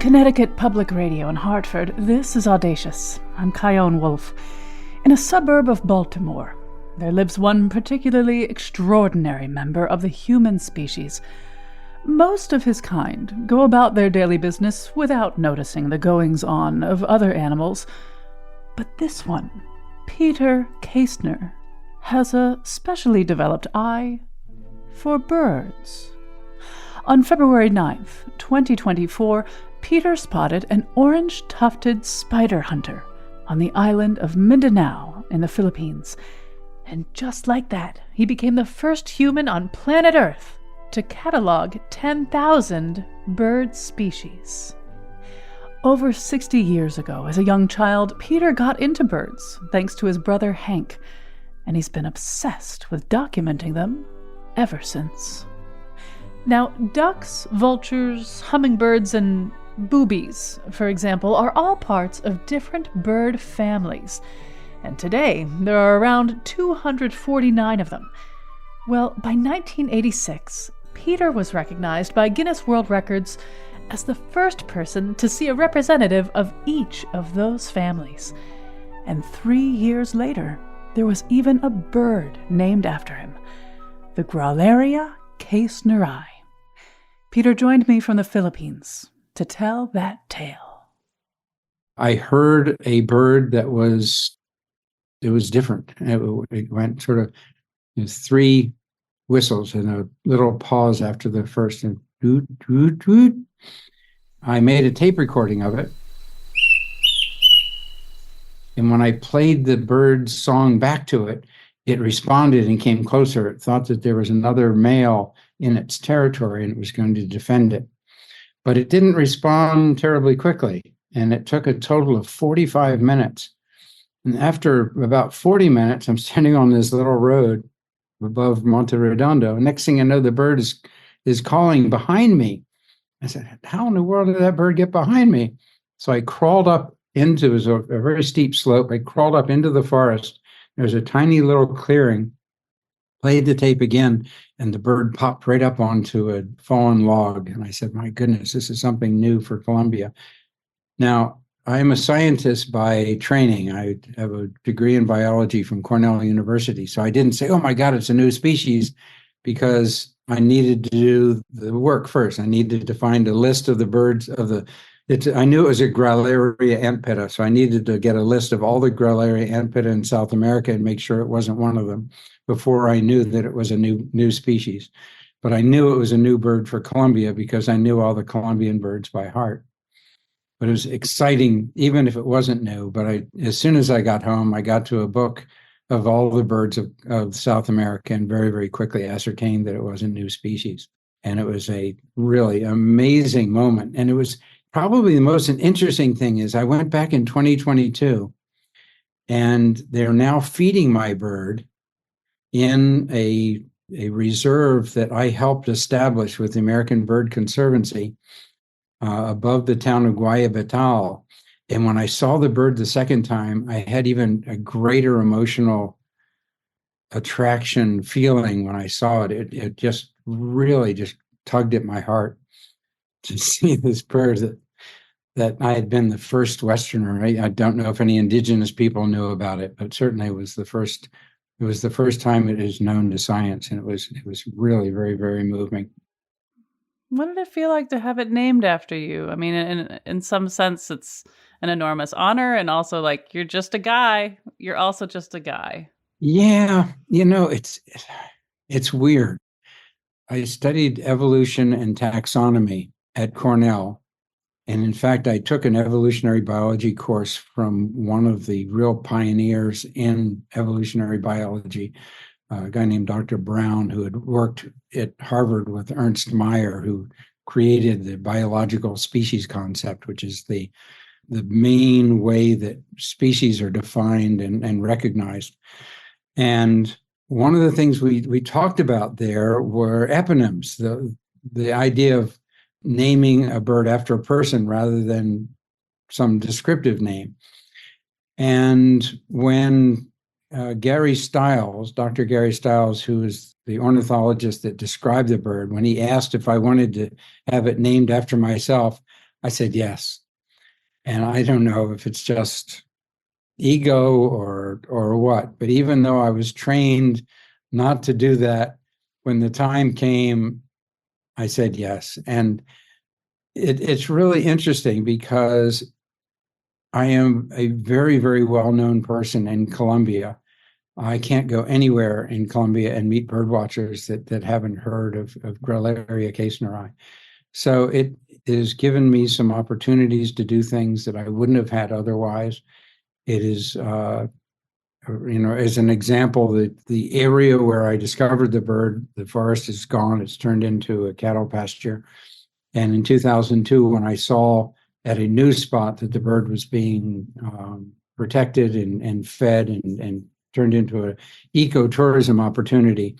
Connecticut Public Radio in Hartford, this is Audacious. I'm Kyone Wolfe. In a suburb of Baltimore, there lives one particularly extraordinary member of the human species. Most of his kind go about their daily business without noticing the goings-on of other animals. But this one, Peter Kaestner, has a specially developed eye for birds. On February 9th, 2024, Peter spotted an orange-tufted spider hunter on the island of Mindanao in the Philippines. And just like that, he became the first human on planet Earth to catalog 10,000 bird species. Over 60 years ago, as a young child, Peter got into birds thanks to his brother Hank, and he's been obsessed with documenting them ever since. Now, ducks, vultures, hummingbirds, and boobies, for example, are all parts of different bird families, and today there are around 249 of them. Well, by 1986, Peter was recognized by Guinness World Records as the first person to see a representative of each of those families. And 3 years later, there was even a bird named after him, the Gralleria kaestneri. Peter joined me from the Philippines to tell that tale. I heard a bird that was different. It went sort of, three whistles and a little pause after the first, and doot, doot, doot. I made a tape recording of it. And when I played the bird's song back to it, it responded and came closer. It thought that there was another male in its territory and it was going to defend it. But it didn't respond terribly quickly, and it took a total of 45 minutes. And after about 40 minutes, I'm standing on this little road above Monte Redondo. Next thing I know, the bird is calling behind me. I said, how in the world did that bird get behind me? So I crawled up into, it was a very steep slope. I crawled up into the forest. There was a tiny little clearing, played the tape again, and the bird popped right up onto a fallen log. And I said, my goodness, this is something new for Colombia. Now, I'm a scientist by training. I have a degree in biology from Cornell University. So I didn't say, oh my God, it's a new species, because I needed to do the work first. I needed to find a list of the birds I knew it was a Gralleria antpitta, so I needed to get a list of all the Gralleria antpitta in South America and make sure it wasn't one of them before I knew that it was a new species. But I knew it was a new bird for Colombia because I knew all the Colombian birds by heart. But it was exciting, even if it wasn't new. But as soon as I got home, I got to a book of all the birds of South America and very, very quickly ascertained that it was a new species. And it was a really amazing moment. And it was probably the most interesting thing is I went back in 2022, and they're now feeding my bird in a reserve that I helped establish with the American Bird Conservancy above the town of Guayabital. And when I saw the bird the second time, I had even a greater emotional attraction feeling when I saw it. It just really just tugged at my heart to see this bird that I had been the first Westerner. I don't know if any indigenous people knew about it, but certainly it was the first time it is known to science, and it was really very, very moving. What did it feel like to have it named after you? I mean, in some sense, it's an enormous honor, and also like you're just a guy. You're also just a guy. Yeah, it's weird. I studied evolution and taxonomy at Cornell. And in fact, I took an evolutionary biology course from one of the real pioneers in evolutionary biology, a guy named Dr. Brown, who had worked at Harvard with Ernst Mayr, who created the biological species concept, which is the main way that species are defined and recognized. And one of the things we talked about there were eponyms, the idea of naming a bird after a person rather than some descriptive name. And when Dr. Gary Stiles, who is the ornithologist that described the bird, when he asked if I wanted to have it named after myself, I said yes. And I don't know if it's just ego or what, but even though I was trained not to do that, when the time came, I said yes. And it's really interesting because I am a very, very well-known person in Colombia. I can't go anywhere in Colombia and meet bird watchers that haven't heard of Grelleria Kaestneri. So it has given me some opportunities to do things that I wouldn't have had otherwise. It is, as an example, the area where I discovered the bird, the forest is gone. It's turned into a cattle pasture. And in 2002, when I saw at a news spot that the bird was being protected and fed and turned into an ecotourism opportunity,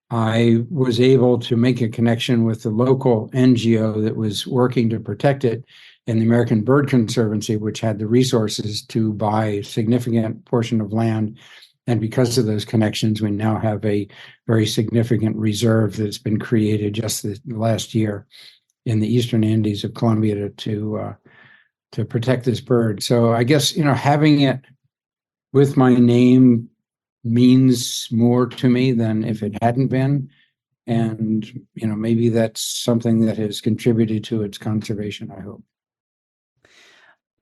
I was able to make a connection with the local NGO that was working to protect it and the American Bird Conservancy, which had the resources to buy a significant portion of land. And because of those connections, we now have a very significant reserve that's been created just the last year in the eastern Andes of Colombia to protect this bird. So I guess, having it with my name means more to me than if it hadn't been. And, maybe that's something that has contributed to its conservation, I hope.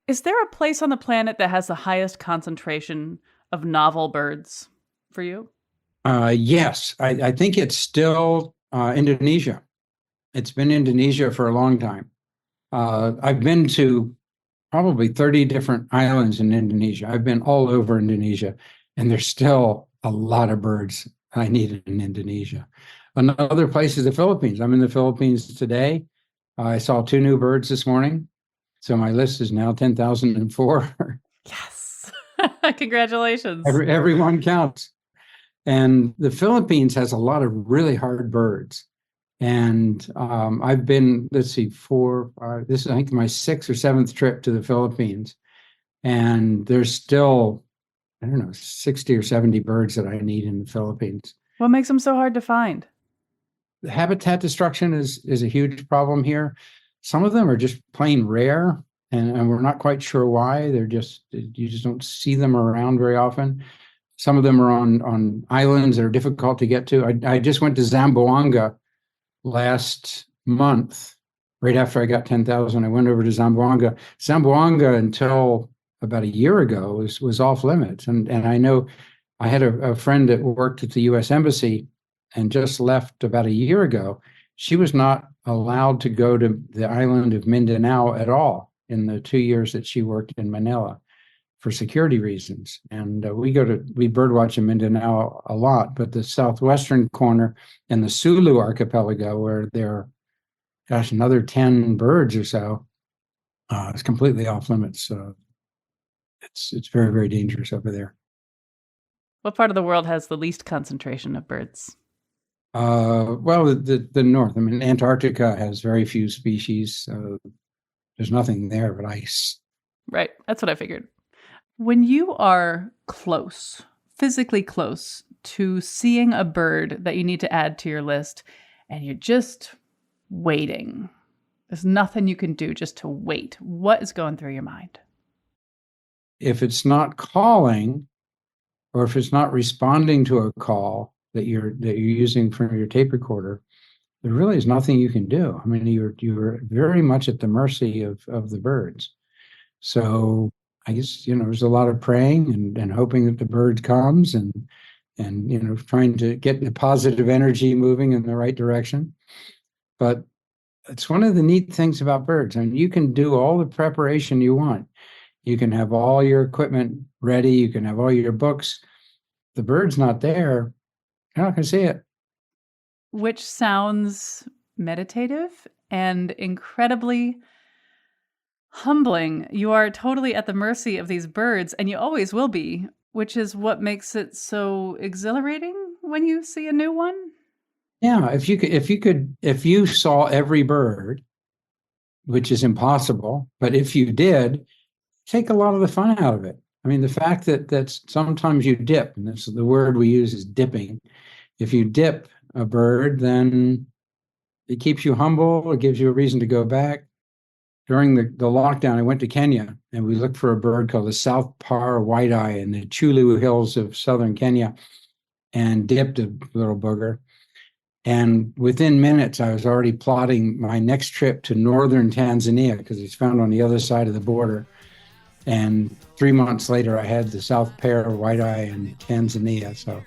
Is there a place on the planet that has the highest concentration of novel birds for you? Yes, I think it's still Indonesia. It's been Indonesia for a long time. I've been to probably 30 different islands in Indonesia. I've been all over Indonesia, and there's still a lot of birds I need in Indonesia. Another place is the Philippines. I'm in the Philippines today. I saw 2 new birds this morning. So my list is now 10,004. Yes. Congratulations. Everyone counts. And the Philippines has a lot of really hard birds. And I've been, let's see, this is, I think, my 6th or 7th trip to the Philippines. And there's still, I don't know, 60 or 70 birds that I need in the Philippines. What makes them so hard to find? The habitat destruction is a huge problem here. Some of them are just plain rare, and we're not quite sure why. You just don't see them around very often. Some of them are on islands that are difficult to get to. I just went to Zamboanga last month, right after I got 10,000. I went over to Zamboanga. Zamboanga, until about a year ago, was off limits. And I know I had a friend that worked at the U.S. Embassy and just left about a year ago. She was not allowed to go to the island of Mindanao at all in the 2 years that she worked in Manila for security reasons. And we birdwatch in Mindanao a lot, but the southwestern corner and the Sulu archipelago, where there are, another 10 birds or so, is completely off limits. It's very, very dangerous over there. What part of the world has the least concentration of birds? Well, the north. I mean, Antarctica has very few species. There's nothing there but ice. Right. That's what I figured. When you are close, physically close to seeing a bird that you need to add to your list, and you're just waiting, there's nothing you can do just to wait. What is going through your mind? If it's not calling, or if it's not responding to a call that you're using for your tape recorder, there really is nothing you can do. I mean, you're very much at the mercy of the birds. So I guess, there's a lot of praying and hoping that the bird comes and trying to get the positive energy moving in the right direction. But it's one of the neat things about birds. I mean, you can do all the preparation you want. You can have all your equipment ready. You can have all your books. The bird's not there. You're not going to see it. Which sounds meditative and incredibly humbling. You are totally at the mercy of these birds, and you always will be, which is what makes it so exhilarating when you see a new one. Yeah, if you saw every bird, which is impossible, but if you did, take a lot of the fun out of it. I mean, the fact that sometimes you dip, and that's the word we use is dipping. If you dip a bird, then it keeps you humble. It gives you a reason to go back. during the lockdown, I went to Kenya and we looked for a bird called the South Par white-eye in the Chulu Hills of southern Kenya and dipped a little booger. And within minutes, I was already plotting my next trip to northern Tanzania because he's found on the other side of the border. And 3 months later, I had the South Par white-eye in Tanzania. So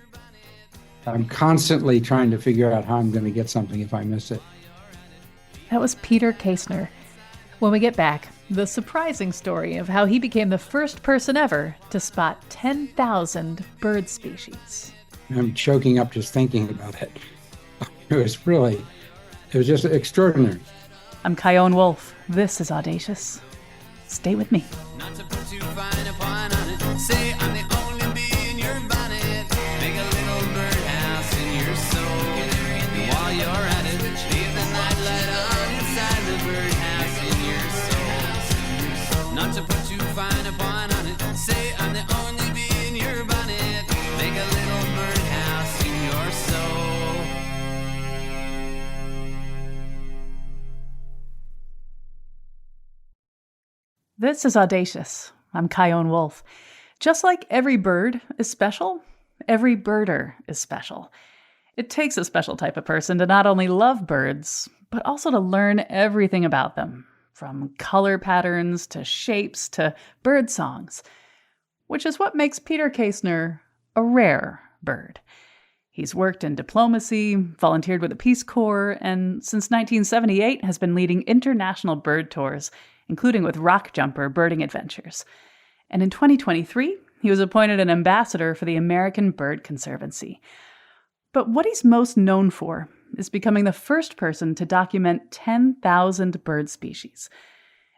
I'm constantly trying to figure out how I'm going to get something if I miss it. That was Peter Kaestner. When we get back, the surprising story of how he became the first person ever to spot 10,000 bird species. I'm choking up just thinking about it. It was just extraordinary. I'm Chion Wolf. This is Audacious. Stay with me. Not to put too fine a point on it. Say I'm the only bee in your bonnet. Make a little birdhouse in your soul. While you're at it, leave the nightlight on inside the birdhouse in your soul. Not to put too fine a point on it. Say I'm the only bee in your bonnet. Make a little birdhouse in your soul. This is Audacious. I'm Chion Wolf. Just like every bird is special, every birder is special. It takes a special type of person to not only love birds, but also to learn everything about them, from color patterns to shapes to bird songs, which is what makes Peter Kaestner a rare bird. He's worked in diplomacy, volunteered with the Peace Corps, and since 1978 has been leading international bird tours, including with rock jumper birding adventures. And in 2023, he was appointed an ambassador for the American Bird Conservancy. But what he's most known for is becoming the first person to document 10,000 bird species.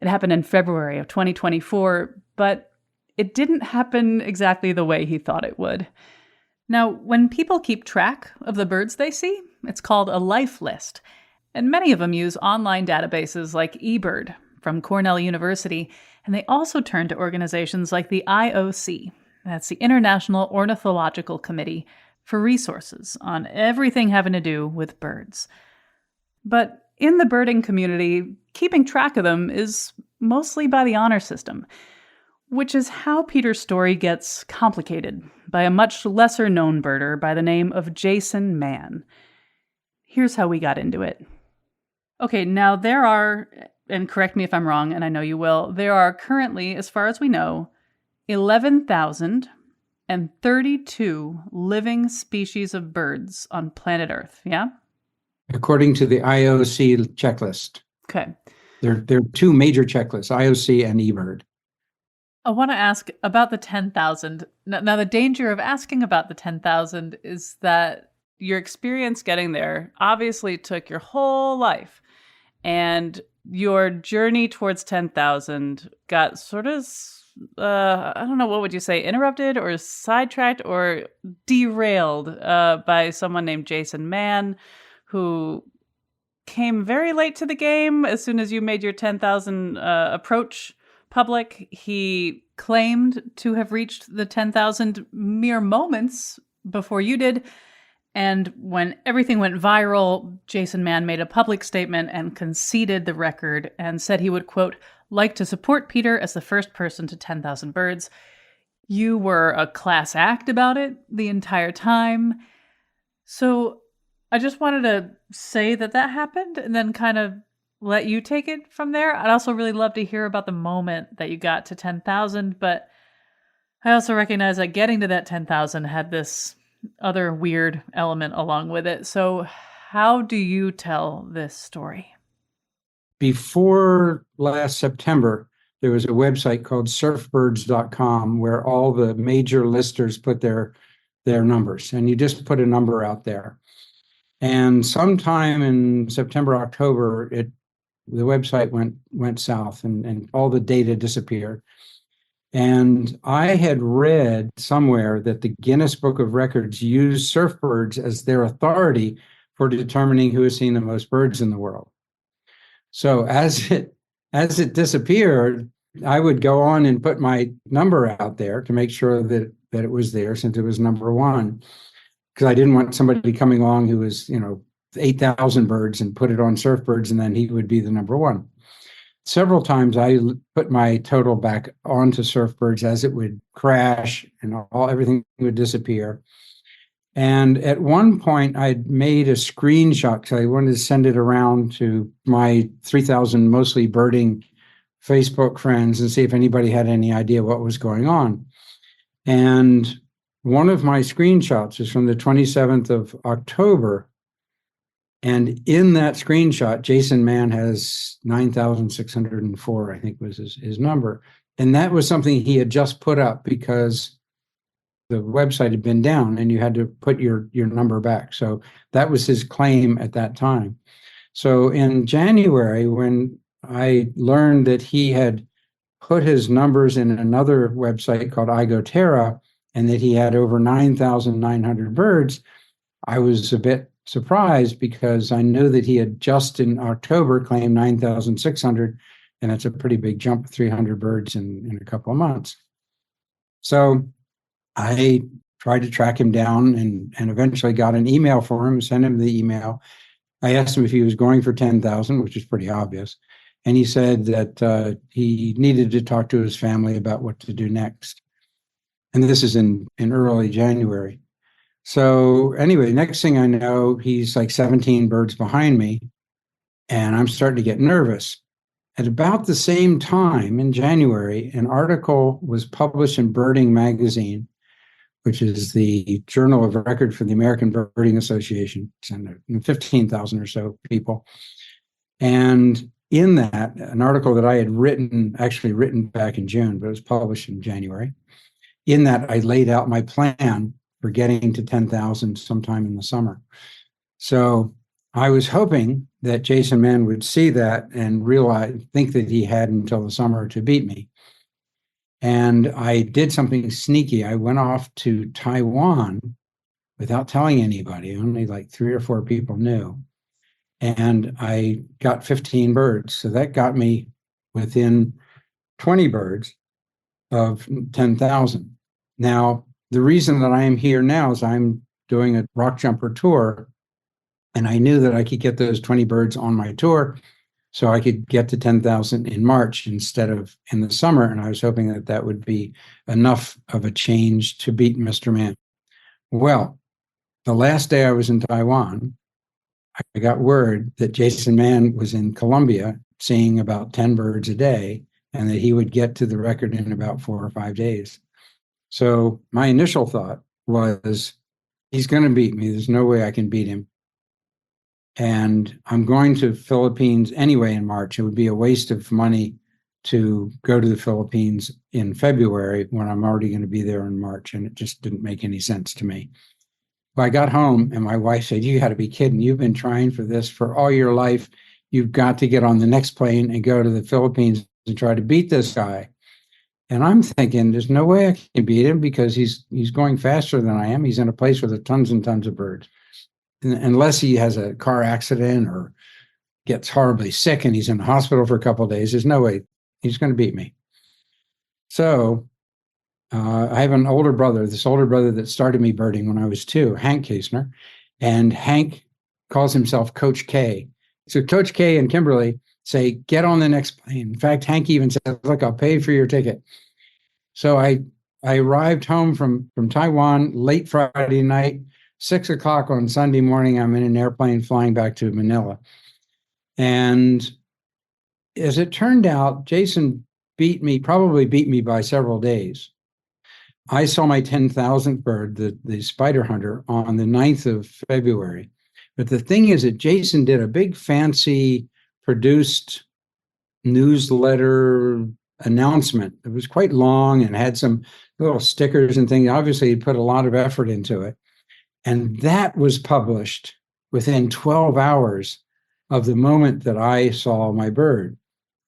It happened in February of 2024, but it didn't happen exactly the way he thought it would. Now, when people keep track of the birds they see, it's called a life list. And many of them use online databases like eBird from Cornell University, and they also turn to organizations like the IOC, that's the International Ornithological Committee, for resources on everything having to do with birds. But in the birding community, keeping track of them is mostly by the honor system, which is how Peter's story gets complicated by a much lesser-known birder by the name of Jason Mann. Here's how we got into it. Okay, now there are, and correct me if I'm wrong, and I know you will, there are currently, as far as we know, 11,032 living species of birds on planet Earth, yeah? According to the IOC checklist. Okay. There are two major checklists, IOC and eBird. I want to ask about the 10,000. Now, the danger of asking about the 10,000 is that your experience getting there obviously took your whole life. And your journey towards 10,000 got sort of, I don't know, what would you say, interrupted or sidetracked or derailed by someone named Jason Mann, who came very late to the game as soon as you made your 10,000 approach public. He claimed to have reached the 10,000 mere moments before you did. And when everything went viral, Jason Mann made a public statement and conceded the record and said he would, quote, like to support Peter as the first person to 10,000 birds. You were a class act about it the entire time. So I just wanted to say that happened and then kind of let you take it from there. I'd also really love to hear about the moment that you got to 10,000, but I also recognize that getting to that 10,000 had this other weird element along with it. So how do you tell this story? Before last September, there was a website called surfbirds.com where all the major listers put their numbers, and you just put a number out there. And sometime in September, October, the website went south and all the data disappeared. And I had read somewhere that the Guinness Book of Records used surfbirds as their authority for determining who has seen the most birds in the world. So as it disappeared, I would go on and put my number out there to make sure that it was there, since it was number one, because I didn't want somebody coming along who was, 8,000 birds and put it on surfbirds, and then he would be the number one. several times I put my total back onto Surfbirds as it would crash and everything would disappear. And at one point, I'd made a screenshot because I wanted to send it around to my 3,000 mostly birding Facebook friends and see if anybody had any idea what was going on. And one of my screenshots is from the 27th of October. And in that screenshot, Jason Mann has 9,604, I think was his number. And that was something he had just put up because the website had been down and you had to put your number back. So that was his claim at that time. So in January, when I learned that he had put his numbers in another website called iGoterra and that he had over 9,900 birds, I was a bit surprised because I knew that he had just in October claimed 9,600, and it's a pretty big jump, 300 birds in a couple of months. So I tried to track him down and eventually got an email for him, sent him the email. I asked him if he was going for 10,000, which is pretty obvious. And he said that he needed to talk to his family about what to do next. And this is in early January. So anyway, next thing I know, he's like 17 birds behind me, and I'm starting to get nervous. At about the same time in January, an article was published in Birding Magazine, which is the journal of record for the American Birding Association. It's 15,000 or so people. And in that, an article that I had actually written back in June, but it was published in January. In that, I laid out my plan for getting to 10,000 sometime in the summer. So I was hoping that Jason Mann would see that and think that he had until the summer to beat me. And I did something sneaky. I went off to Taiwan without telling anybody. Only like 3 or 4 people knew. And I got 15 birds. So that got me within 20 birds of 10,000. Now, the reason that I am here now is I'm doing a rock jumper tour, and I knew that I could get those 20 birds on my tour, so I could get to 10,000 in March instead of in the summer. And I was hoping that that would be enough of a change to beat Mr. Mann. Well, the last day I was in Taiwan, I got word that Jason Mann was in Colombia seeing about 10 birds a day, and that he would get to the record in about 4 or 5 days. So my initial thought was, he's going to beat me. There's no way I can beat him. And I'm going to Philippines anyway in March. It would be a waste of money to go to the Philippines in February when I'm already going to be there in March. And it just didn't make any sense to me. Well, I got home and my wife said, "You got to be kidding. You've been trying for this for all your life. You've got to get on the next plane and go to the Philippines and try to beat this guy." And I'm thinking, there's no way I can beat him because he's going faster than I am. He's in a place with tons and tons of birds. Unless he has a car accident or gets horribly sick and he's in the hospital for a couple of days, there's no way he's going to beat me. So I have an older brother, this older brother that started me birding when I was 2, Hank Kaestner. And Hank calls himself Coach K. So Coach K and Kimberly say, "Get on the next plane." In fact, Hank even said, "Look, I'll pay for your ticket." So I arrived home from Taiwan late Friday night, 6 o'clock on Sunday morning. I'm in an airplane flying back to Manila. And as it turned out, Jason probably beat me by several days. I saw my 10,000th bird, the spider hunter, on the 9th of February. But the thing is that Jason did a big fancy produced newsletter announcement. It was quite long and had some little stickers and things. Obviously, he put a lot of effort into it. And that was published within 12 hours of the moment that I saw my bird.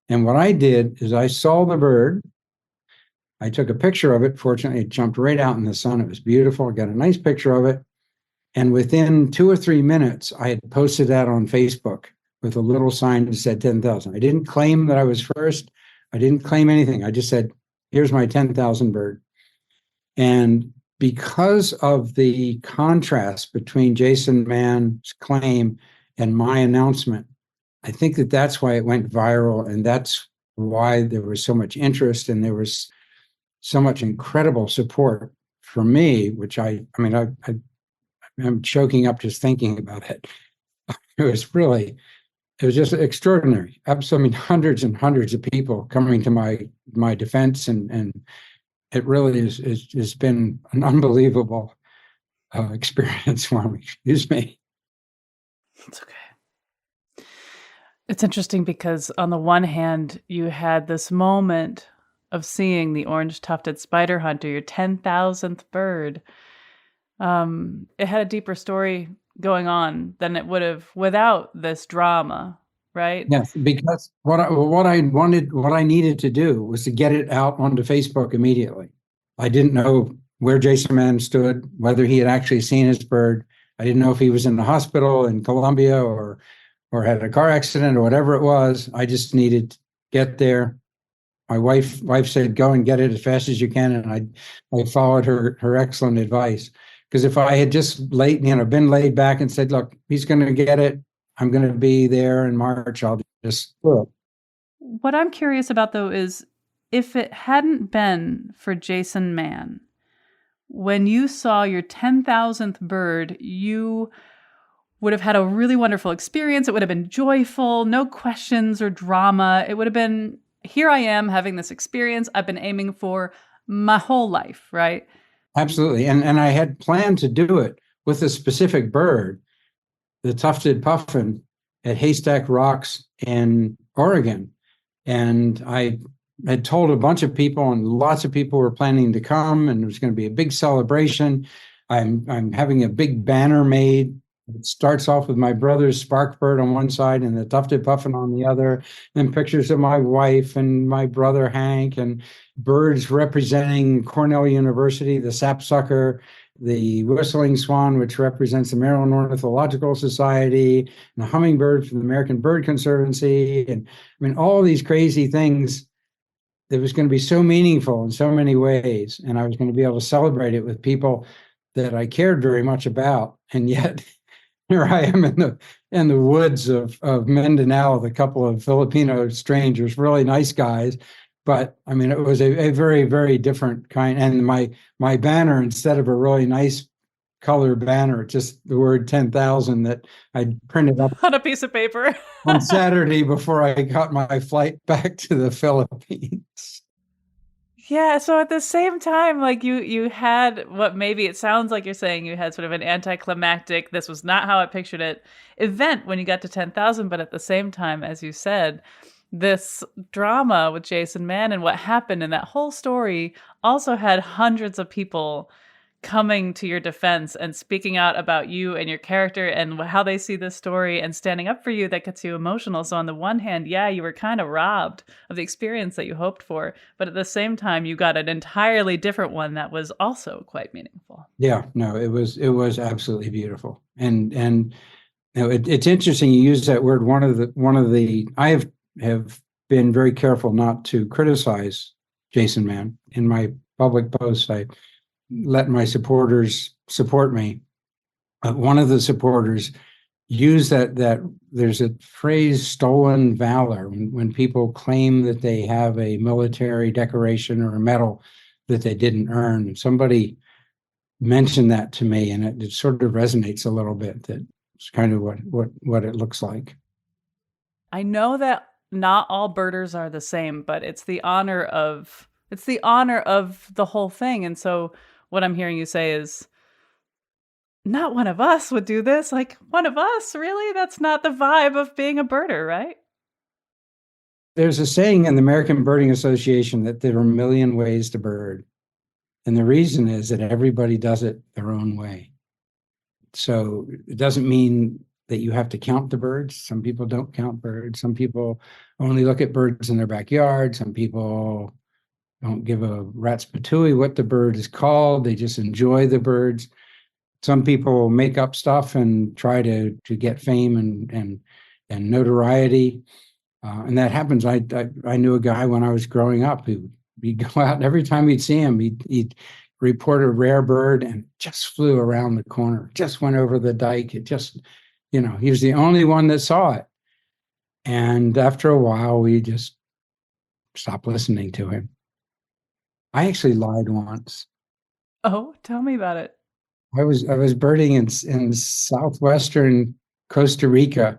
And what I did is I saw the bird. I took a picture of it. Fortunately, it jumped right out in the sun. It was beautiful. I got a nice picture of it. And within 2 or 3 minutes, I had posted that on Facebook with a little sign that said 10,000. I didn't claim that I was first. I didn't claim anything. I just said, "Here's my 10,000 bird." And because of the contrast between Jason Mann's claim and my announcement, I think that that's why it went viral. And that's why there was so much interest and there was so much incredible support for me, which I'm choking up just thinking about it. It was just extraordinary. Hundreds and hundreds of people coming to my defense, and it really has been an unbelievable experience for me. Excuse me. It's okay. It's interesting because on the one hand, you had this moment of seeing the orange tufted spider hunter, your 10,000th bird. It had a deeper story going on than it would have without this drama, right? Yes, because what I needed to do was to get it out onto Facebook immediately. I didn't know where Jason Mann stood, whether he had actually seen his bird. I didn't know if he was in the hospital in Colombia or had a car accident or whatever it was. I just needed to get there. My wife said, "Go and get it as fast as you can," and I followed her excellent advice. Because if I had just been laid back and said, "Look, he's going to get it. I'm going to be there in March. I'll just do it." What I'm curious about, though, is if it hadn't been for Jason Mann, when you saw your 10,000th bird, you would have had a really wonderful experience. It would have been joyful, no questions or drama. It would have been, here I am having this experience I've been aiming for my whole life, right? Absolutely. And I had planned to do it with a specific bird, the tufted puffin at Haystack Rocks in Oregon. And I had told a bunch of people, and lots of people were planning to come, and it was going to be a big celebration. I'm having a big banner made. It starts off with my brother's spark bird on one side and the tufted puffin on the other, and pictures of my wife and my brother Hank, and birds representing Cornell University, the sapsucker, the whistling swan, which represents the Maryland Ornithological Society, and the hummingbird from the American Bird Conservancy. And I mean, all these crazy things that was going to be so meaningful in so many ways. And I was going to be able to celebrate it with people that I cared very much about. And yet here I am in the woods of Mindanao with a couple of Filipino strangers, really nice guys. But I mean, it was a very, very different kind. And my banner, instead of a really nice color banner, just the word 10,000 that I printed up on a piece of paper on Saturday before I got my flight back to the Philippines. Yeah, so at the same time, like you had what maybe it sounds like you're saying you had sort of an anticlimactic, this was not how I pictured it, event when you got to 10,000, but at the same time, as you said, this drama with Jason Mann and what happened in that whole story also had hundreds of people coming to your defense and speaking out about you and your character and how they see this story and standing up for you. That gets you emotional. So on the one hand, yeah, you were kind of robbed of the experience that you hoped for, but at the same time, you got an entirely different one that was also quite meaningful. Yeah, no, it was absolutely beautiful. And you know, it's interesting you use that word. One of the I have been very careful not to criticize Jason Mann in my public posts. I let my supporters support me. One of the supporters used that there's a phrase, stolen valor, when people claim that they have a military decoration or a medal that they didn't earn. Somebody mentioned that to me, and it sort of resonates a little bit. That it's kind of what it looks like. I know that not all birders are the same, but it's the honor of the whole thing. And so what I'm hearing you say is, not one of us would do this. Like, one of us, really? That's not the vibe of being a birder, right? There's a saying in the American Birding Association that there are a million ways to bird. And the reason is that everybody does it their own way. So it doesn't mean that you have to count the birds. Some people don't count birds. Some people only look at birds in their backyard. Some people don't give a rat's patooey what the bird is called. They just enjoy the birds. Some people make up stuff and try to get fame and notoriety. And that happens. I knew a guy when I was growing up who he'd go out, and every time he'd see him, he'd report a rare bird and just flew around the corner, just went over the dike. It just, he was the only one that saw it. And after a while, we just stopped listening to him. I actually lied once. Oh, tell me about it. I was birding in southwestern Costa Rica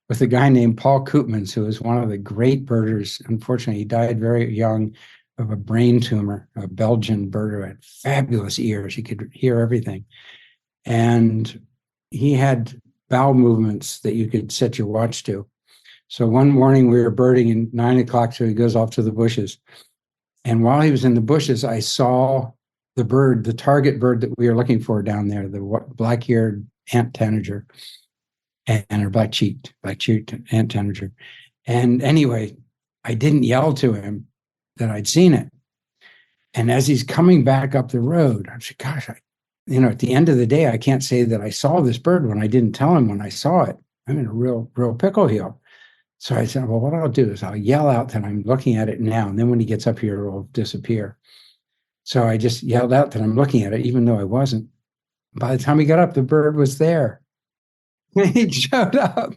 with a guy named Paul Koopmans, who was one of the great birders. Unfortunately, he died very young of a brain tumor, a Belgian birder, had fabulous ears. He could hear everything. And he had bowel movements that you could set your watch to. So one morning we were birding at 9 o'clock, so he goes off to the bushes. And while he was in the bushes, I saw the bird, the target bird that we were looking for down there, the black-eared ant tanager, or black-cheeked ant tanager. And anyway, I didn't yell to him that I'd seen it. And as he's coming back up the road, I said, gosh, at the end of the day, I can't say that I saw this bird when I didn't tell him when I saw it. I'm in a real pickle here. So I said, well, what I'll do is I'll yell out that I'm looking at it now. And then when he gets up here, it'll disappear. So I just yelled out that I'm looking at it, even though I wasn't. By the time he got up, the bird was there. He showed up.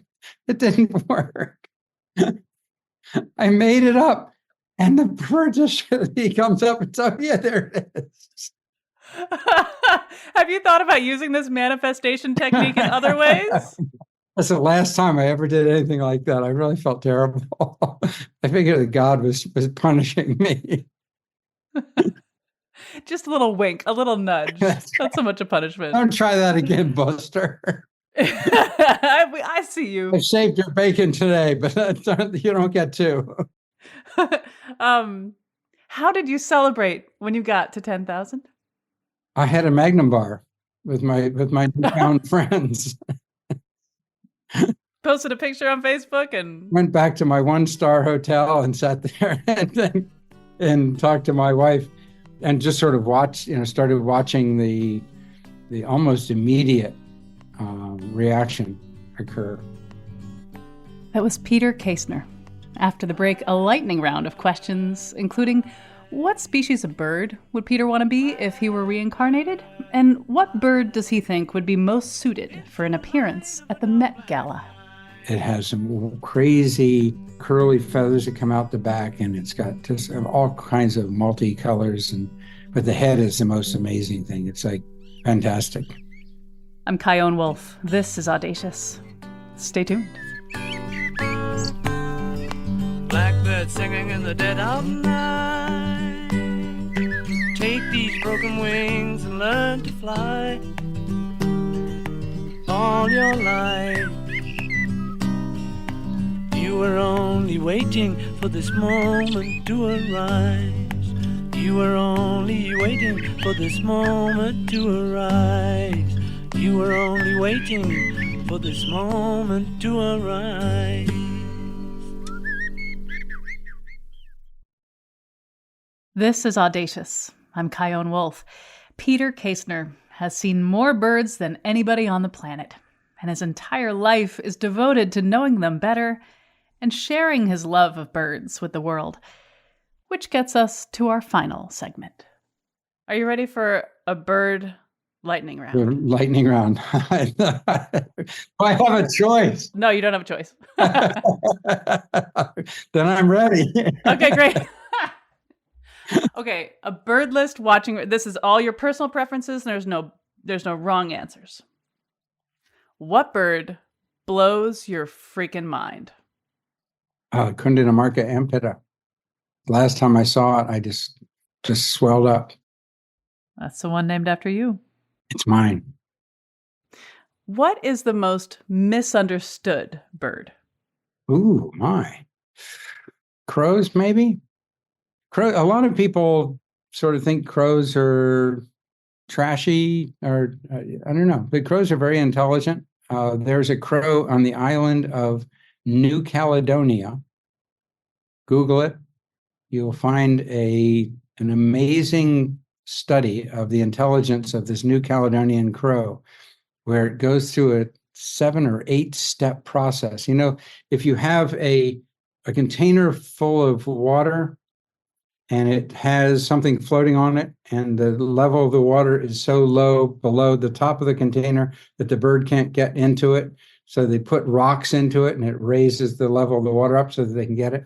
It didn't work. I made it up. And the bird he comes up and says, yeah, there it is. Have you thought about using this manifestation technique in other ways? That's the last time I ever did anything like that. I really felt terrible. I figured that God was punishing me. Just a little wink, a little nudge. Not so much a punishment. Don't try that again, Buster. I see you. I saved your bacon today, but you don't get two. How did you celebrate when you got to 10,000? I had a Magnum bar with my newfound friends. Posted a picture on Facebook and went back to my 1-star hotel and sat there and talked to my wife and just sort of watched, started watching the almost immediate reaction occur. That was Peter Kaestner. After the break, a lightning round of questions, including what species of bird would Peter want to be if he were reincarnated? And what bird does he think would be most suited for an appearance at the Met Gala? It has some crazy curly feathers that come out the back, and it's got just all kinds of multicolors. But the head is the most amazing thing. It's like fantastic. I'm Chion Wolf. This is Audacious. Stay tuned. Blackbird singing in the dead of night. Take these broken wings and learn to fly. All your life you were only waiting for this moment to arise. You were only waiting for this moment to arise. You were only waiting for this moment to arise. This is Audacious. I'm Chion Wolf. Peter Kaestner has seen more birds than anybody on the planet, and his entire life is devoted to knowing them better and sharing his love of birds with the world, which gets us to our final segment. Are you ready for a bird lightning round? Lightning round. I have a choice. No, you don't have a choice. Then I'm ready. Okay, great. Okay, a bird list watching. This is all your personal preferences. There's no wrong answers. What bird blows your freaking mind? Cundinamarca ampita. Last time I saw it, I just swelled up. That's the one named after you. It's mine. What is the most misunderstood bird? Ooh, my. Crows, maybe? A lot of people sort of think crows are trashy, or I don't know, but crows are very intelligent. There's a crow on the island of New Caledonia. Google it. You'll find an amazing study of the intelligence of this New Caledonian crow, where it goes through a 7 or 8 step process. If you have a container full of water and it has something floating on it, and the level of the water is so low below the top of the container that the bird can't get into it, so they put rocks into it and it raises the level of the water up so that they can get it.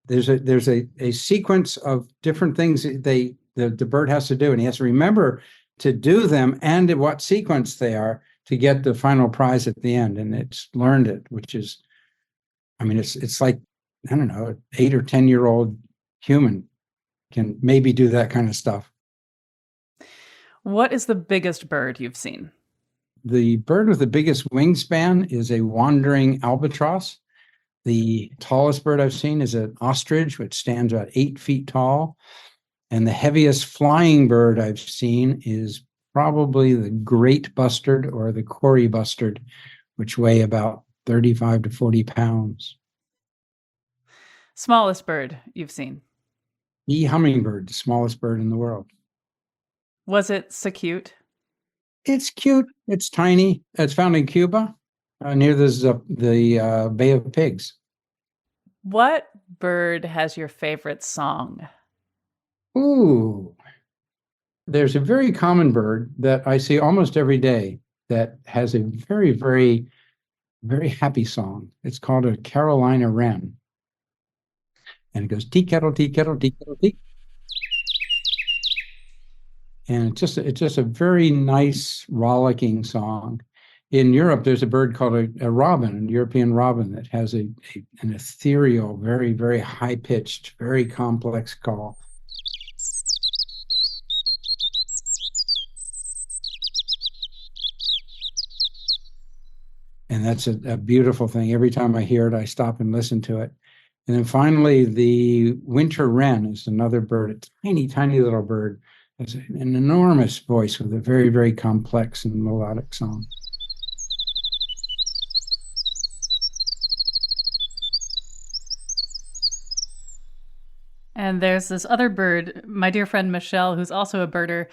There's a sequence of different things that the bird has to do, and he has to remember to do them and in what sequence they are to get the final prize at the end. And it's learned it, which is, I mean, it's like, I don't know, an 8 or 10-year-old human can maybe do that kind of stuff. What is the biggest bird you've seen? The bird with the biggest wingspan is a wandering albatross. The tallest bird I've seen is an ostrich, which stands about 8 feet tall. And the heaviest flying bird I've seen is probably the great bustard or the Cory bustard, which weigh about 35 to 40 pounds. Smallest bird you've seen? The hummingbird, the smallest bird in the world. Was it so cute? It's cute. It's tiny. It's found in Cuba, near the Bay of Pigs. What bird has your favorite song? Ooh, there's a very common bird that I see almost every day that has a very, very, very happy song. It's called a Carolina wren. And it goes, tea kettle, tea kettle, tea kettle, tea. And it's just a very nice, rollicking song. In Europe, there's a bird called a robin, a European robin, that has an ethereal, very, very high-pitched, very complex call. And that's a beautiful thing. Every time I hear it, I stop and listen to it. And then finally, the winter wren is another bird, a tiny, tiny little bird. Has an enormous voice with a very, very complex and melodic song. And there's this other bird, my dear friend Michelle, who's also a birder.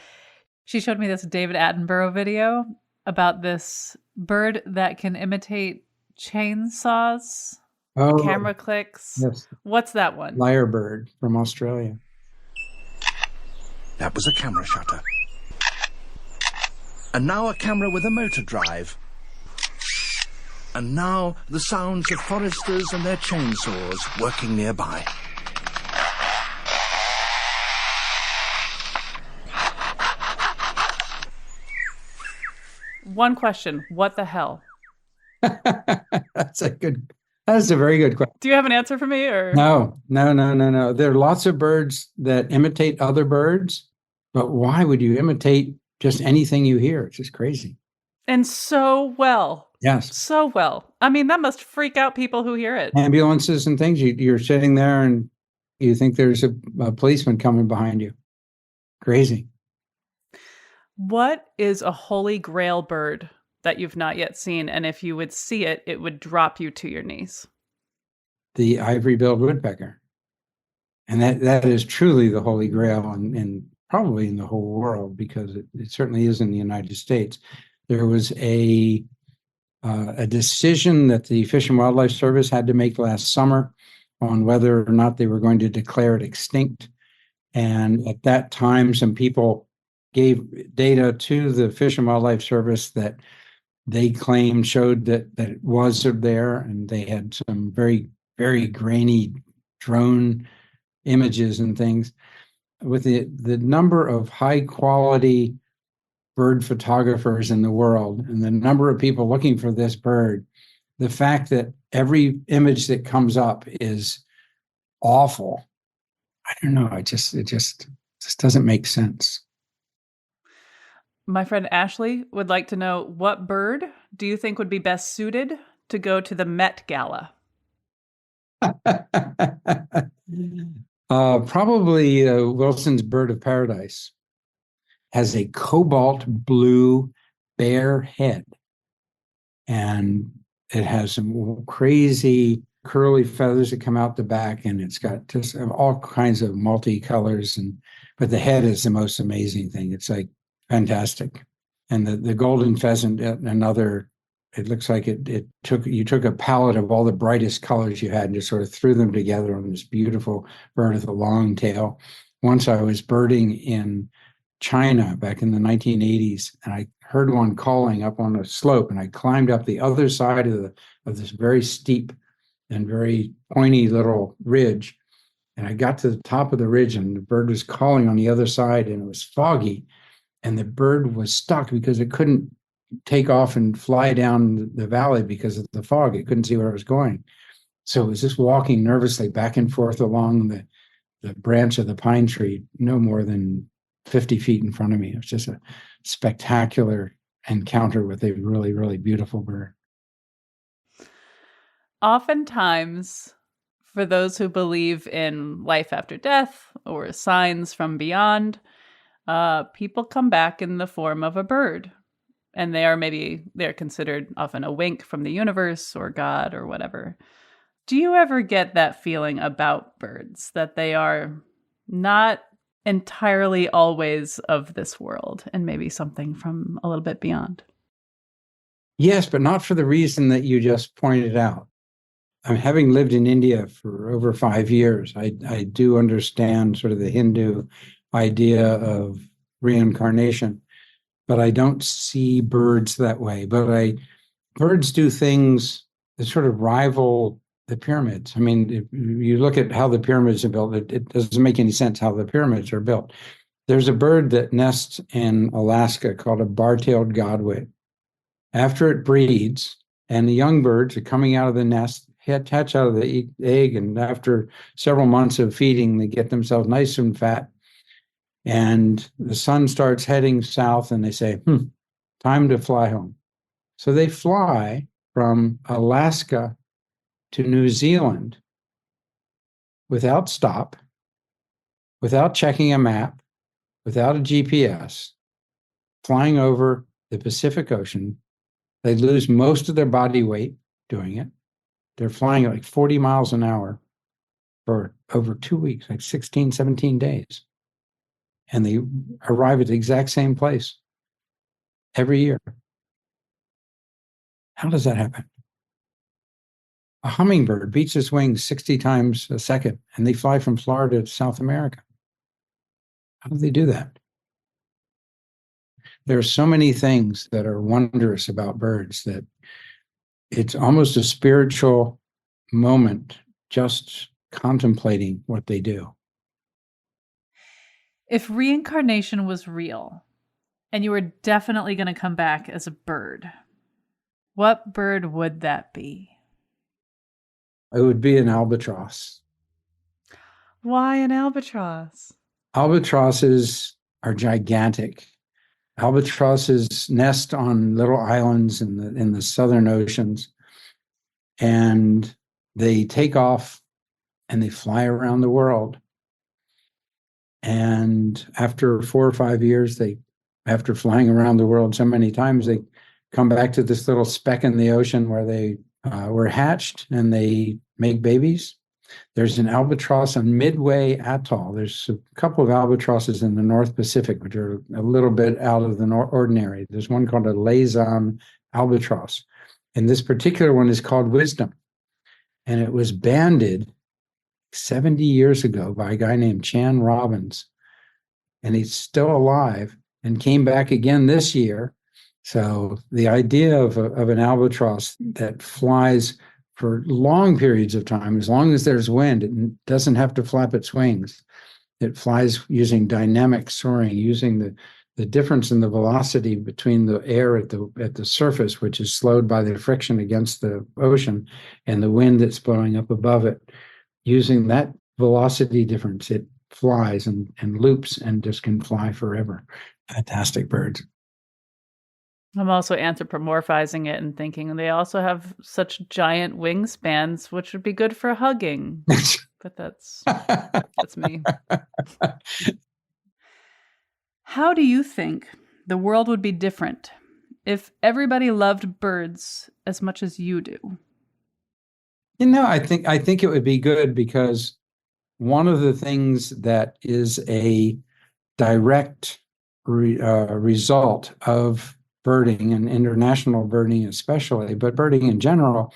She showed me this David Attenborough video about this bird that can imitate chainsaws, camera clicks. Yes. What's that one? Lyrebird from Australia. That was a camera shutter. And now a camera with a motor drive. And now the sounds of foresters and their chainsaws working nearby. One question. What the hell? That's a very good question. Do you have an answer for me? Or No. There are lots of birds that imitate other birds, but why would you imitate just anything you hear? It's just crazy. And so well. Yes. So well. I mean, that must freak out people who hear it. Ambulances and things, you're sitting there and you think there's a policeman coming behind you. Crazy. What is a holy grail bird that you've not yet seen? And if you would see it, it would drop you to your knees. The ivory-billed woodpecker. And that is truly the holy grail and probably in the whole world, because it certainly is in the United States. There was a decision that the Fish and Wildlife Service had to make last summer on whether or not they were going to declare it extinct. And at that time, some people gave data to the Fish and Wildlife Service that they claimed showed that it was there, and they had some very, very grainy drone images and things. With the number of high quality bird photographers in the world and the number of people looking for this bird, the fact that every image that comes up is awful, I don't know, it just doesn't make sense. My friend Ashley would like to know, what bird do you think would be best suited to go to the Met Gala? Probably Wilson's bird of paradise. Has a cobalt blue bare head, and it has some crazy curly feathers that come out the back, and it's got just all kinds of multicolors, but the head is the most amazing thing. It's like fantastic. And the golden pheasant, another, it looks like you took a palette of all the brightest colors you had and just sort of threw them together on this beautiful bird with a long tail. Once I was birding in China back in the 1980s, and I heard one calling up on a slope, and I climbed up the other side of this very steep and very pointy little ridge, And I got to the top of the ridge and the bird was calling on the other side and it was foggy. And the bird was stuck because it couldn't take off and fly down the valley because of the fog. It couldn't see where it was going. So it was just walking nervously back and forth along the branch of the pine tree, no more than 50 feet in front of me. It was just a spectacular encounter with a really, really beautiful bird. Oftentimes, for those who believe in life after death or signs from beyond, people come back in the form of a bird. And they're considered often a wink from the universe or God or whatever. Do you ever get that feeling about birds, that they are not entirely always of this world and maybe something from a little bit beyond? Yes, but not for the reason that you just pointed out. Having lived in India for over 5 years, I do understand sort of the Hindu idea of reincarnation, but I don't see birds that way. But birds do things that sort of rival the pyramids. I mean, if you look at how the pyramids are built, it doesn't make any sense how the pyramids are built. There's a bird that nests in Alaska called a bar-tailed godwit. After it breeds, and the young birds are coming out of the nest, hatch out of the egg, and after several months of feeding, they get themselves nice and fat. And the sun starts heading south, and they say, time to fly home. So they fly from Alaska to New Zealand without stop, without checking a map, without a GPS, flying over the Pacific Ocean. They lose most of their body weight doing it. They're flying at like 40 miles an hour for over 2 weeks, like 16, 17 days. And they arrive at the exact same place every year. How does that happen? A hummingbird beats its wings 60 times a second, and they fly from Florida to South America. How do they do that? There are so many things that are wondrous about birds that it's almost a spiritual moment just contemplating what they do. If reincarnation was real and you were definitely going to come back as a bird, what bird would that be? It would be an albatross. Why an albatross? Albatrosses are gigantic. Albatrosses nest on little islands in the southern oceans, and they take off and they fly around the world. And after 4 or 5 years, after flying around the world so many times, they come back to this little speck in the ocean where they were hatched, and they make babies. There's an albatross on Midway Atoll. There's a couple of albatrosses in the North Pacific, which are a little bit out of the ordinary. There's one called a Laysan albatross. And this particular one is called Wisdom. And it was banded 70 years ago by a guy named Chan Robbins. And he's still alive and came back again this year. So the idea of an albatross that flies for long periods of time, as long as there's wind, it doesn't have to flap its wings. It flies using dynamic soaring, using the difference in the velocity between the air at the surface, which is slowed by the friction against the ocean, and the wind that's blowing up above it. Using that velocity difference, it flies and loops and just can fly forever. Fantastic birds. I'm also anthropomorphizing it and thinking they also have such giant wingspans, which would be good for hugging. But that's me. How do you think the world would be different if everybody loved birds as much as you do? I think it would be good, because one of the things that is a direct result of birding, and international birding especially, but birding in general,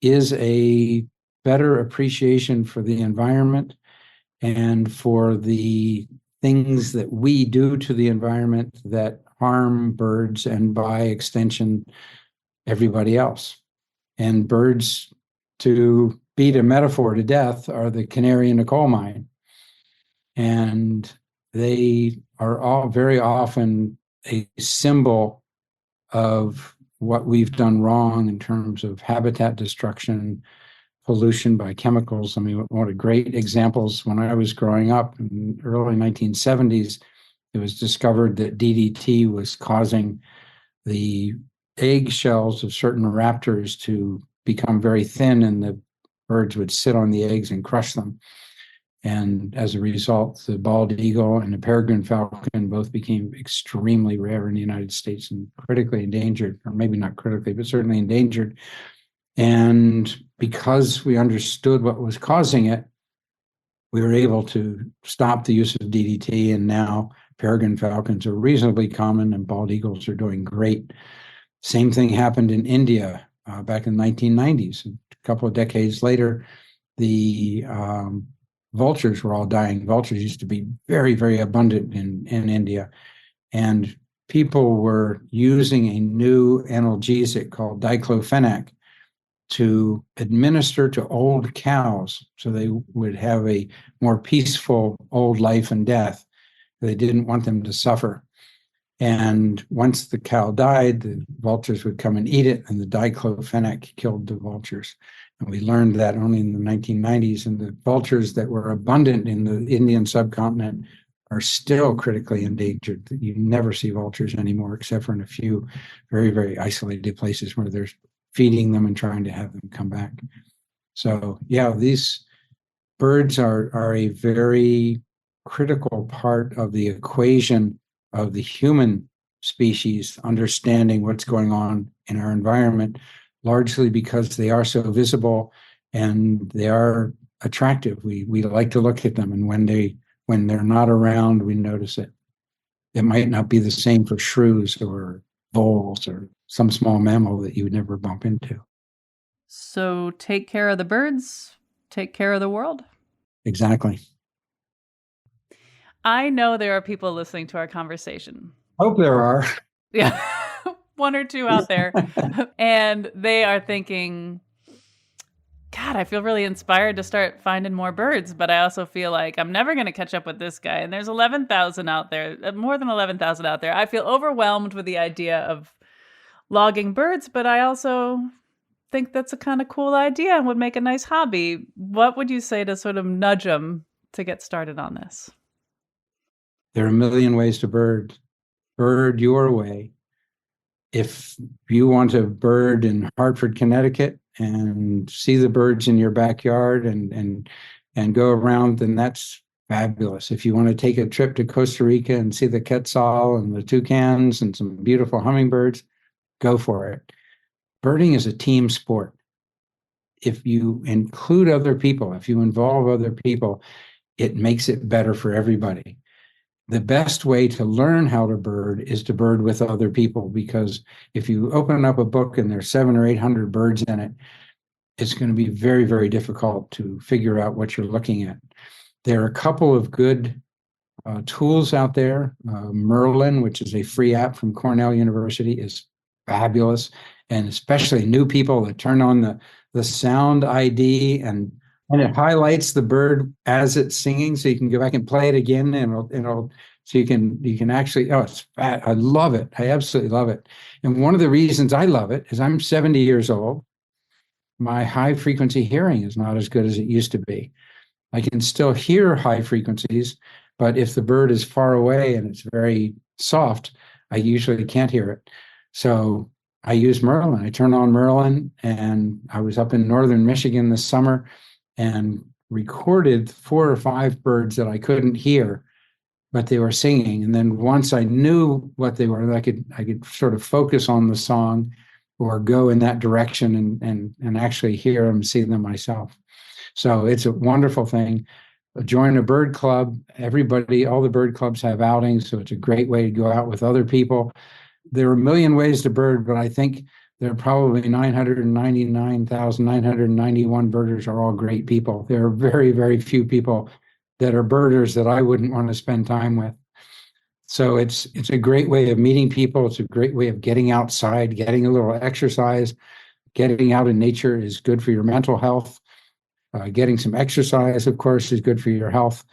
is a better appreciation for the environment and for the things that we do to the environment that harm birds and, by extension, everybody else. And birds, to beat a metaphor to death are the canary in the coal mine. And they are all very often a symbol of what we've done wrong in terms of habitat destruction, pollution by chemicals. I mean, one of the great examples, when I was growing up in the early 1970s, it was discovered that DDT was causing the eggshells of certain raptors to become very thin, and the birds would sit on the eggs and crush them. And as a result, the bald eagle and the peregrine falcon both became extremely rare in the United States and critically endangered, or maybe not critically, but certainly endangered. And because we understood what was causing it, we were able to stop the use of DDT. And now peregrine falcons are reasonably common and bald eagles are doing great. Same thing happened in India back in the 1990s. A couple of decades later, the vultures were all dying. Vultures used to be very, very abundant in India. And people were using a new analgesic called diclofenac to administer to old cows so they would have a more peaceful old life and death. They didn't want them to suffer. And once the cow died, the vultures would come and eat it, and the diclofenac killed the vultures. And we learned that only in the 1990s, and the vultures that were abundant in the Indian subcontinent are still critically endangered. You never see vultures anymore, except for in a few very, very isolated places where they're feeding them and trying to have them come back. So yeah, these birds are a very critical part of the equation of the human species, understanding what's going on in our environment, largely because they are so visible and they are attractive. We like to look at them, and when they're not around, we notice it. It might not be the same for shrews or voles or some small mammal that you would never bump into. So take care of the birds, take care of the world. Exactly. I know there are people listening to our conversation. Hope there are. Yeah, one or two out there. And they are thinking, God, I feel really inspired to start finding more birds, but I also feel like I'm never going to catch up with this guy. And there's 11,000 out there, more than 11,000 out there. I feel overwhelmed with the idea of logging birds, but I also think that's a kind of cool idea and would make a nice hobby. What would you say to sort of nudge them to get started on this? There are a million ways to bird your way. If you want to bird in Hartford, Connecticut, and see the birds in your backyard and go around, then that's fabulous. If you want to take a trip to Costa Rica and see the quetzal and the toucans and some beautiful hummingbirds, go for it. Birding is a team sport. If you include other people, if you involve other people, it makes it better for everybody. The best way to learn how to bird is to bird with other people, because if you open up a book and there's 700 or 800 birds in it, it's going to be very, very difficult to figure out what you're looking at. There are a couple of good tools out there. Merlin, which is a free app from Cornell University, is fabulous, and especially new people that turn on the sound ID and it highlights the bird as it's singing, so you can go back and play it again, and it'll so you can actually, it's fat. I love it. I absolutely love it. And one of the reasons I love it is I'm 70 years old. My high frequency hearing is not as good as it used to be. I can still hear high frequencies, but if the bird is far away and it's very soft, I usually can't hear it. So I use Merlin. I turn on Merlin, and I was up in northern Michigan this summer and recorded 4 or 5 birds that I couldn't hear, but they were singing. And then once I knew what they were, I could sort of focus on the song or go in that direction and actually hear them, see them myself. So it's a wonderful thing. Join a bird club. All the bird clubs have outings, so it's a great way to go out with other people. There are a million ways to bird, but I think there are probably 999,991 birders are all great people. There are very, very few people that are birders that I wouldn't want to spend time with. So it's a great way of meeting people. It's a great way of getting outside, getting a little exercise. Getting out in nature is good for your mental health. Getting some exercise, of course, is good for your health.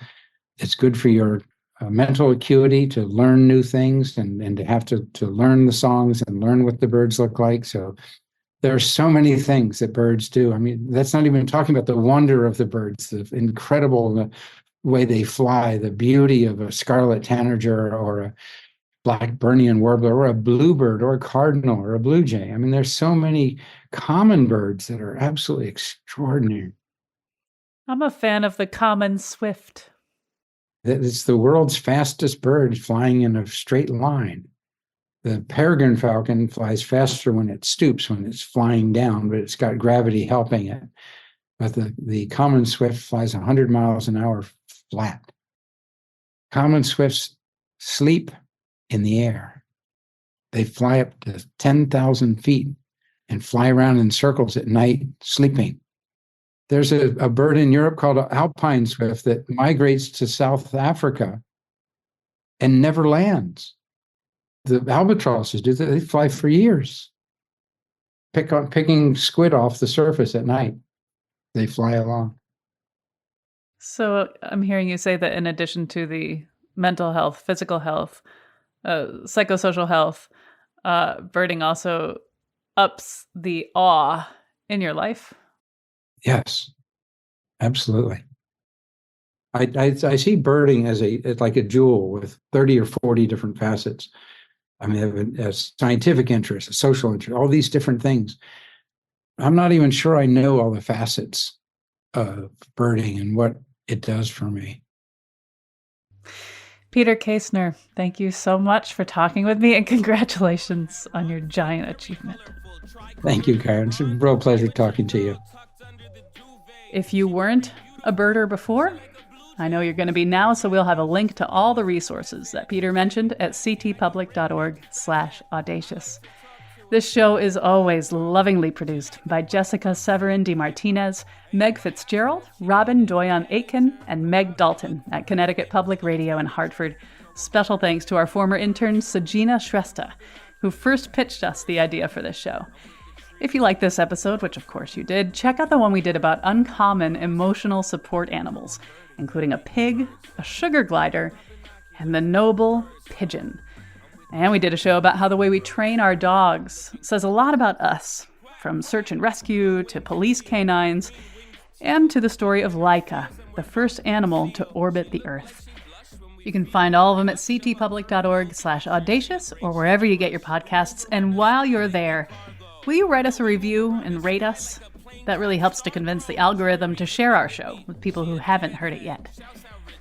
It's good for your mental acuity to learn new things and to have to learn the songs and learn what the birds look like. So there are so many things that birds do. I mean, that's not even talking about the wonder of the birds, the incredible way they fly, the beauty of a scarlet tanager or a Blackburnian warbler or a bluebird or a cardinal or a blue jay. I mean, there's so many common birds that are absolutely extraordinary. I'm a fan of the common swift. It's the world's fastest bird flying in a straight line. The peregrine falcon flies faster when it stoops, when it's flying down, but it's got gravity helping it. But the common swift flies 100 miles an hour flat. Common swifts sleep in the air. They fly up to 10,000 feet and fly around in circles at night, sleeping. There's a bird in Europe called an alpine swift that migrates to South Africa and never lands. The albatrosses do that. They fly for years, picking squid off the surface at night. They fly along. So I'm hearing you say that in addition to the mental health, physical health, psychosocial health, birding also ups the awe in your life. Yes, absolutely. I see birding as like a jewel with 30 or 40 different facets. I mean, a scientific interest, a social interest, all these different things. I'm not even sure I know all the facets of birding and what it does for me. Peter Kaestner, thank you so much for talking with me, and congratulations on your giant achievement. Thank you, Karen. It's a real pleasure talking to you. If you weren't a birder before, I know you're going to be now, so we'll have a link to all the resources that Peter mentioned at ctpublic.org/audacious. This show is always lovingly produced by Jessica Severin DeMartinez, Meg Fitzgerald, Robin Doyon-Aitken, and Meg Dalton at Connecticut Public Radio in Hartford. Special thanks to our former intern, Sajina Shrestha, who first pitched us the idea for this show. If you like this episode, which of course you did, check out the one we did about uncommon emotional support animals, including a pig, a sugar glider, and the noble pigeon. And we did a show about how the way we train our dogs says a lot about us, from search and rescue to police canines, and to the story of Laika, the first animal to orbit the Earth. You can find all of them at ctpublic.org/audacious or wherever you get your podcasts. And while you're there, will you write us a review and rate us? That really helps to convince the algorithm to share our show with people who haven't heard it yet.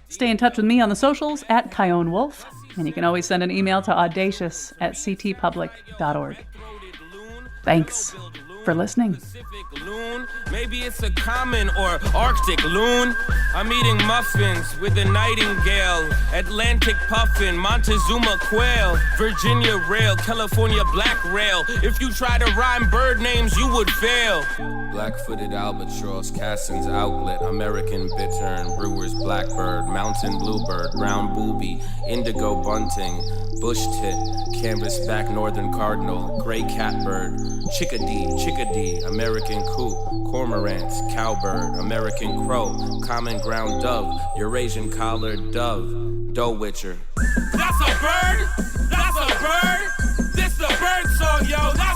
Stay in touch with me on the socials at Kyone Wolf, and you can always send an email to audacious@ctpublic.org. Thanks for listening. Maybe it's a common or Arctic loon. I'm eating muffins with a nightingale, Atlantic puffin, Montezuma quail, Virginia rail, California black rail. If you try to rhyme bird names, you would fail. Black-footed albatross, Cassin's outlet, American bittern, Brewer's blackbird, mountain bluebird, brown booby, indigo bunting, bush tit, canvasback northern cardinal, gray catbird, chickadee, American coot, cormorants, cowbird, American crow, common ground dove, Eurasian collared dove, Dowitcher. That's a bird! That's a bird! This the bird song, yo! That's